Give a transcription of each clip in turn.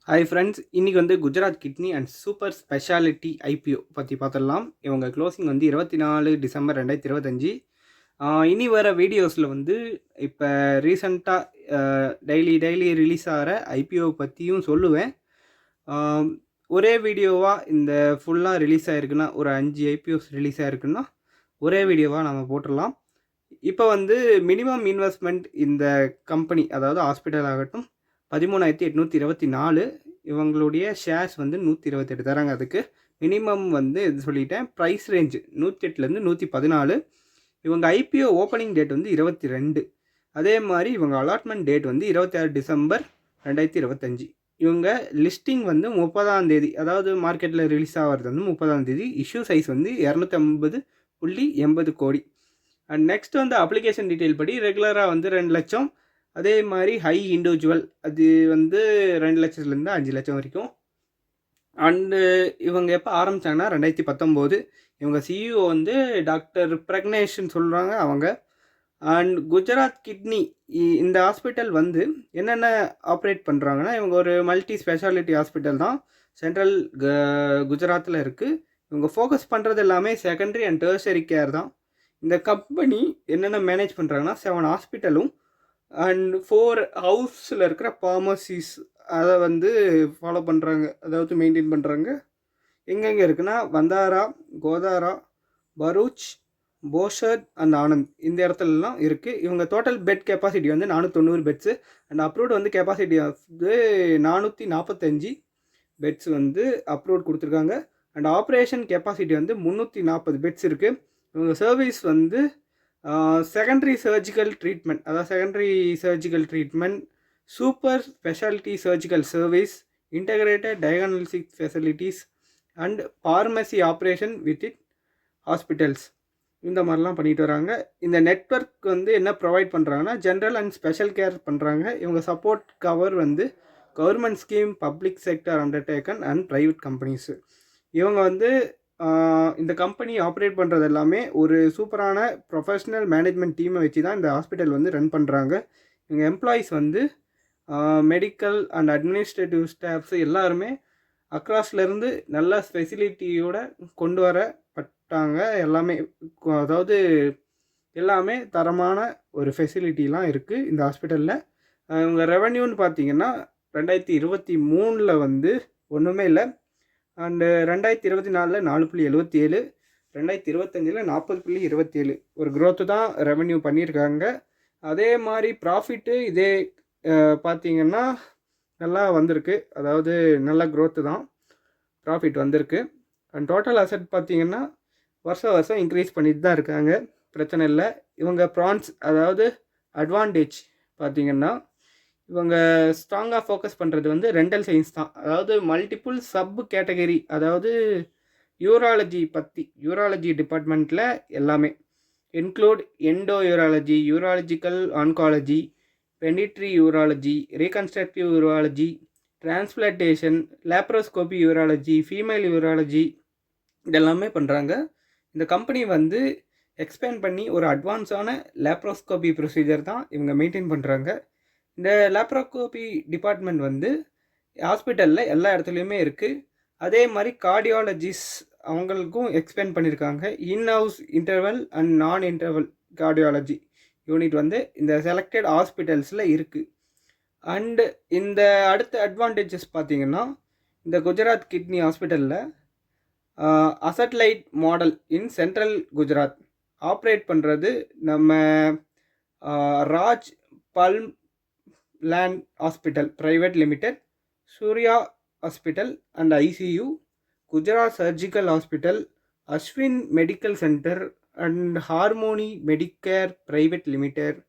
Hi friends, இன்றைக்கி வந்து Gujarat kidney and super speciality IPO பற்றி பார்த்துடலாம். இவங்க க்ளோசிங் வந்து 24 டிசம்பர் 2025. இனி வர வீடியோஸில் வந்து இப்போ ரீசண்டாக டெய்லி ரிலீஸ் ஆகிற ஐபிஓ பற்றியும் சொல்லுவேன். ஒரே வீடியோவாக இந்த ஃபுல்லாக ரிலீஸ் ஆகிருக்குன்னா, ஒரு 5 ஐபிஓஸ் ரிலீஸ் ஆகிருக்குன்னா ஒரே வீடியோவாக நம்ம போட்டுடலாம். இப்போ வந்து மினிமம் இன்வெஸ்ட்மெண்ட் இந்த கம்பெனி, அதாவது ஹாஸ்பிட்டல் ஆகட்டும், 13,824. இவங்களுடைய ஷேர்ஸ் வந்து 128 தராங்க. அதுக்கு மினிமம் வந்து இது சொல்லிட்டேன். ப்ரைஸ் ரேஞ்சு 108லேருந்து 114. இவங்க ஐபிஓ ஓப்பனிங் டேட் வந்து 22. அதே மாதிரி இவங்க அலாட்மெண்ட் டேட் வந்து 26 டிசம்பர் 2025. இவங்க லிஸ்டிங் வந்து 30ஆம் தேதி, அதாவது மார்க்கெட்டில் ரிலீஸ் ஆகிறது வந்து 30ஆம் தேதி. இஷ்யூ சைஸ் வந்து 250.80 கோடி. அண்ட் நெக்ஸ்ட் வந்து அப்ளிகேஷன் டீட்டெயில் படி ரெகுலராக வந்து 2 லட்சம். அதே மாதிரி ஹை இண்டிவிஜுவல் அது வந்து 2 லட்சத்துலேருந்து 5 லட்சம் வரைக்கும். அண்டு இவங்க எப்போ ஆரம்பித்தாங்கன்னா 2019. இவங்க சிஇஓ வந்து டாக்டர் பிரக்னேஷ்னு சொல்கிறாங்க அவங்க. அண்ட் குஜராத் கிட்னி இந்த ஹாஸ்பிட்டல் வந்து என்னென்ன ஆப்ரேட் பண்ணுறாங்கன்னா, இவங்க ஒரு மல்டி ஸ்பெஷாலிட்டி ஹாஸ்பிட்டல் தான். சென்ட்ரல் குஜராத்தில் இருக்குது. இவங்க ஃபோக்கஸ் பண்ணுறது எல்லாமே செகண்டரி அண்ட் டெர்ஷரி கேர் தான். இந்த கம்பெனி என்னென்ன மேனேஜ் பண்ணுறாங்கன்னா, 7 ஹாஸ்பிட்டலும் அண்ட் 4 ஹவுஸில் இருக்கிற ஃபார்மசிஸ் அதை வந்து ஃபாலோ பண்ணுறாங்க, அதாவது மெயின்டைன் பண்ணுறாங்க. எங்கெங்கே இருக்குன்னா, வந்தாரா, கோதாரா, பரூச், போஷர் அண்ட் ஆனந்த், இந்த இடத்துலலாம் இருக்குது. இவங்க டோட்டல் பெட் கெப்பாசிட்டி வந்து 490 பெட்ஸு. அண்ட் அப்ரூவ்ட் வந்து கெப்பாசிட்டி வந்து 445 பெட்ஸ் வந்து அப்ரூவ்ட் கொடுத்துருக்காங்க. அண்ட் ஆப்ரேஷன் கெப்பாசிட்டி வந்து 340 பெட்ஸ் இருக்குது. இவங்க சர்வீஸ் வந்து செகண்டரி சர்ஜிக்கல் ட்ரீட்மெண்ட், அதாவது secondary surgical treatment, super speciality surgical service, integrated diagnostic facilities and pharmacy operation with it hospitals, இந்த மாதிரிலாம் பண்ணிட்டு வராங்க. இந்த நெட்வொர்க் வந்து என்ன ப்ரொவைட் பண்ணுறாங்கன்னா, ஜென்ரல் அண்ட் ஸ்பெஷல் கேர் பண்ணுறாங்க. இவங்க சப்போர்ட் கவர் வந்து government scheme, public sector undertaking and private companies. இவங்க வந்து இந்த கம்பெனி ஆப்ரேட் பண்ணுறது எல்லாமே ஒரு சூப்பரான ப்ரொஃபஷ்னல் மேனேஜ்மெண்ட் டீமை வச்சு தான் இந்த ஹாஸ்பிட்டல் வந்து ரன் பண்ணுறாங்க. இவங்க எம்ப்ளாயீஸ் வந்து மெடிக்கல் அண்ட் அட்மினிஸ்ட்ரேட்டிவ் ஸ்டாஃப்ஸு எல்லாருமே அக்ராஸ்லேருந்து நல்ல ஃபெசிலிட்டியோடு கொண்டு வரப்பட்டாங்க. எல்லாமே, அதாவது எல்லாமே தரமான ஒரு ஃபெசிலிட்டிலாம் இருக்குது இந்த ஹாஸ்பிட்டலில். இவங்க ரெவன்யூன்னு பார்த்தீங்கன்னா 2023 வந்து ஒன்றுமே இல்லை. அண்டு 2024 4.77, 2025 40.27 ஒரு க்ரோத்து தான் ரெவன்யூ பண்ணியிருக்காங்க. அதே மாதிரி ப்ராஃபிட்டு இதே பார்த்திங்கன்னா நல்லா வந்திருக்கு, அதாவது நல்ல க்ரோத்து தான், ப்ராஃபிட் வந்திருக்கு. அண்ட் டோட்டல் அசெட் பார்த்திங்கன்னா வருஷம் இன்க்ரீஸ் பண்ணிட்டு தான் இருக்காங்க, பிரச்சனை இல்லை. இவங்க ப்ரான்ஸ், அதாவது அட்வான்டேஜ் பார்த்திங்கன்னா, இவங்க ஸ்ட்ராங்காக ஃபோக்கஸ் பண்ணுறது வந்து ரெண்டல் சயின்ஸ் தான். அதாவது மல்டிப்புள் சப் கேட்டகரி, அதாவது யூராலஜி டிபார்ட்மெண்ட்டில் எல்லாமே include endourology, urological oncology, பெனிட்ரி urology, reconstructive urology, transplantation, laparoscopy urology, female urology, இதெல்லாமே பண்ணுறாங்க. இந்த கம்பெனி வந்து எக்ஸ்பேண்ட் பண்ணி ஒரு அட்வான்ஸான லேப்ரோஸ்கோபி ப்ரொசீஜர் தான் இவங்க மெயின்டைன் பண்ணுறாங்க. இந்த லேப்ரோஸ்கோபி டிபார்ட்மெண்ட் வந்து ஹாஸ்பிட்டலில் எல்லா இடத்துலையுமே இருக்குது. அதே மாதிரி கார்டியாலஜிஸ் அவங்களுக்கும் எக்ஸ்பேண்ட் பண்ணியிருக்காங்க. இன்ஹவுஸ் இன்டர்வல் அண்ட் நான் இன்டர்வல் கார்டியாலஜி யூனிட் வந்து இந்த செலக்டட் ஹாஸ்பிட்டல்ஸில் இருக்குது. அண்டு இந்த அடுத்த அட்வான்டேஜஸ் பார்த்திங்கன்னா, இந்த குஜராத் கிட்னி ஹாஸ்பிட்டலில் satellite model in central Gujarat operate பண்ணுறது நம்ம Raj palm land hospital private limited, Surya hospital and ICU, Gujarat surgical hospital, Ashwin medical centre and Harmony Medicare private limited.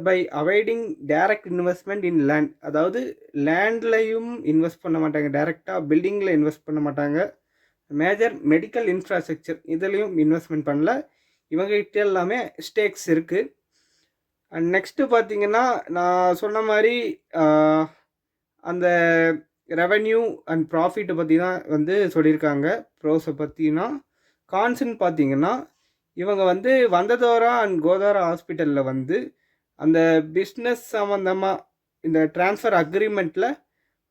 By avoiding direct investment in land, அதாவது லேண்ட்லையும் invest பண்ண மாட்டாங்க, டைரெக்டாக பில்டிங்கில் இன்வெஸ்ட் பண்ண மாட்டாங்க. மேஜர் மெடிக்கல் இன்ஃப்ராஸ்ட்ரக்சர் இதுலேயும் இன்வெஸ்ட்மெண்ட் பண்ணல. இவங்ககிட்ட எல்லாமே ஸ்டேக்ஸ் இருக்குது. அண்ட் நெக்ஸ்ட்டு பார்த்திங்கன்னா, நான் சொன்ன மாதிரி அந்த ரெவென்யூ அண்ட் ப்ராஃபிட்டை பற்றி தான் வந்து சொல்லியிருக்காங்க. ப்ரோஸை பற்றினா கான்ஸ்ன்னு பார்த்திங்கன்னா, இவங்க வந்து வந்ததோரா அண்ட் கோதாரா ஹாஸ்பிட்டலில் வந்து அந்த பிஸ்னஸ் சம்மந்தமாக இந்த ட்ரான்ஸ்ஃபர் அக்ரிமெண்ட்டில்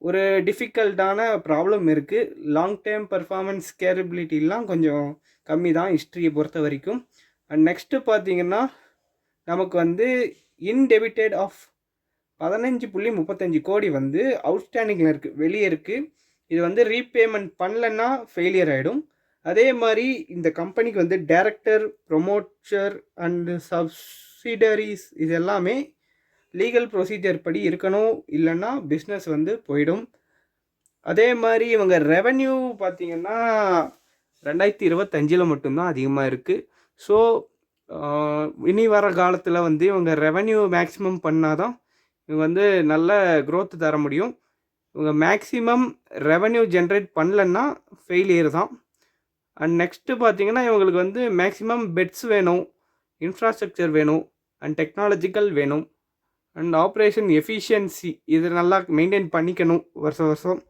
ஒரு டிஃபிகல்ட்டான ப்ராப்ளம் இருக்குது. லாங் டேர்ம் பர்ஃபார்மன்ஸ் ஸ்கேலபிலிட்டிலாம் கொஞ்சம் கம்மி தான் ஹிஸ்ட்ரியை பொறுத்த வரைக்கும். அண்ட் நெக்ஸ்ட்டு பார்த்தீங்கன்னா நமக்கு வந்து இன்டெபிட்டட் ஆஃப் 15.35 கோடி வந்து அவுட்ஸ்டாண்டிங்கில் இருக்குது, வெளியே இருக்குது. இது வந்து ரீபேமெண்ட் பண்ணலன்னா ஃபெயிலியர் ஆகிடும். அதே மாதிரி இந்த கம்பெனிக்கு வந்து டைரக்டர், ப்ரொமோட்டர் அண்டு சப்சிடரிஸ் இது எல்லாமே லீகல் ப்ரொசீஜர் படி இருக்கணும், இல்லைன்னா பிஸ்னஸ் வந்து போயிடும். அதே மாதிரி இவங்க ரெவென்யூ பார்த்திங்கன்னா 2025 மட்டும்தான் அதிகமாக இருக்குது. ஸோ இனி வர காலத்தில் வந்து இவங்க ரெவென்யூ மேக்ஸிமம் பண்ணால் தான் இவங்க வந்து நல்ல க்ரோத் தர முடியும். இவங்க மேக்ஸிமம் ரெவென்யூ ஜென்ரேட் பண்ணலன்னா ஃபெயிலியர் தான். அண்ட் நெக்ஸ்ட்டு பார்த்திங்கன்னா இவங்களுக்கு வந்து மேக்ஸிமம் பெட்ஸ் வேணும், இன்ஃப்ராஸ்ட்ரக்சர் வேணும், அண்ட் டெக்னாலஜிக்கல் வேணும், அண்ட் ஆப்ரேஷன் எஃபிஷியன்சி இது நல்லா மெயின்டைன் பண்ணிக்கணும் வருஷம்.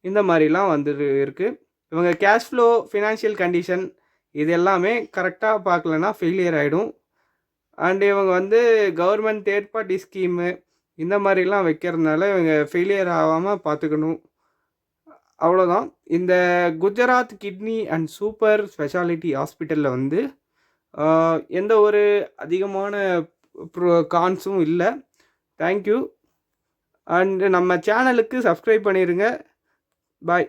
இந்த மாதிரிலாம் வந்து இருக்குது. இவங்க கேஷ் ஃப்ளோ, ஃபினான்ஷியல் கண்டிஷன் இது எல்லாமே கரெக்டாக பார்க்கலன்னா ஃபெயிலியர் ஆகிடும். அண்ட் இவங்க வந்து கவர்மெண்ட் தேர்ட் பார்ட்டி ஸ்கீமு இந்த மாதிரிலாம் வைக்கிறதுனால இவங்க ஃபெயிலியர் ஆகாமல் பார்த்துக்கணும். அவ்வளோதான். இந்த Gujarat kidney and super speciality ஹாஸ்பிட்டலில் வந்து எந்த ஒரு அதிகமான கான்ஸும் இல்லை. தேங்க்யூ. அண்டு நம்ம சேனலுக்கு சப்ஸ்கிரைப் பண்ணிடுங்க. பாய்.